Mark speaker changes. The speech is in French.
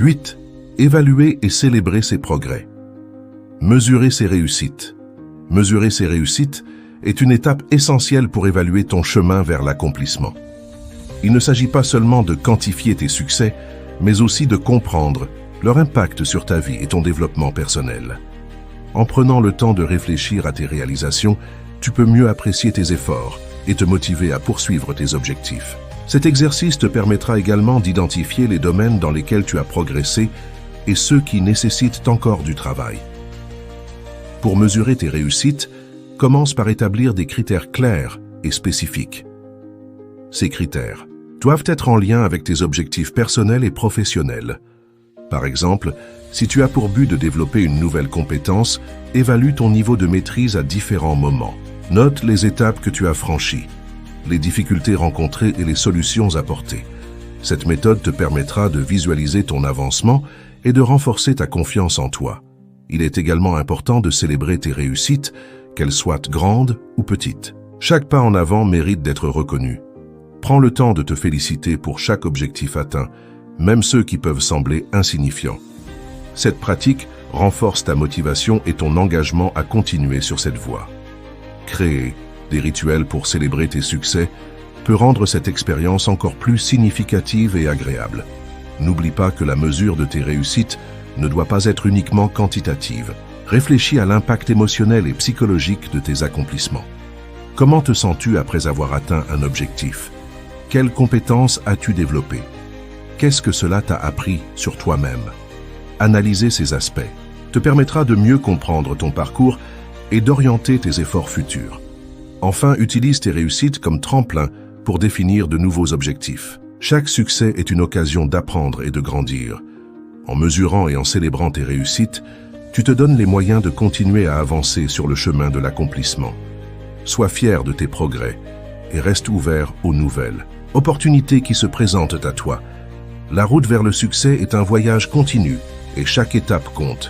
Speaker 1: 8. Évaluer et célébrer ses progrès. Mesurer ses réussites. Mesurer ses réussites est une étape essentielle pour évaluer ton chemin vers l'accomplissement. Il ne s'agit pas seulement de quantifier tes succès, mais aussi de comprendre leur impact sur ta vie et ton développement personnel. En prenant le temps de réfléchir à tes réalisations, tu peux mieux apprécier tes efforts et te motiver à poursuivre tes objectifs. Cet exercice te permettra également d'identifier les domaines dans lesquels tu as progressé et ceux qui nécessitent encore du travail. Pour mesurer tes réussites, commence par établir des critères clairs et spécifiques. Ces critères doivent être en lien avec tes objectifs personnels et professionnels. Par exemple, si tu as pour but de développer une nouvelle compétence, évalue ton niveau de maîtrise à différents moments. Note les étapes que tu as franchies, les difficultés rencontrées et les solutions apportées. Cette méthode te permettra de visualiser ton avancement et de renforcer ta confiance en toi. Il est également important de célébrer tes réussites, qu'elles soient grandes ou petites. Chaque pas en avant mérite d'être reconnu. Prends le temps de te féliciter pour chaque objectif atteint, même ceux qui peuvent sembler insignifiants. Cette pratique renforce ta motivation et ton engagement à continuer sur cette voie. Créer des rituels pour célébrer tes succès peut rendre cette expérience encore plus significative et agréable. N'oublie pas que la mesure de tes réussites ne doit pas être uniquement quantitative. Réfléchis à l'impact émotionnel et psychologique de tes accomplissements. Comment te sens-tu après avoir atteint un objectif? Quelles compétences as-tu développées? Qu'est-ce que cela t'a appris sur toi-même? Analyser ces aspects te permettra de mieux comprendre ton parcours et d'orienter tes efforts futurs. Enfin, utilise tes réussites comme tremplin pour définir de nouveaux objectifs. Chaque succès est une occasion d'apprendre et de grandir. En mesurant et en célébrant tes réussites, tu te donnes les moyens de continuer à avancer sur le chemin de l'accomplissement. Sois fier de tes progrès et reste ouvert aux nouvelles opportunités qui se présentent à toi. La route vers le succès est un voyage continu et chaque étape compte.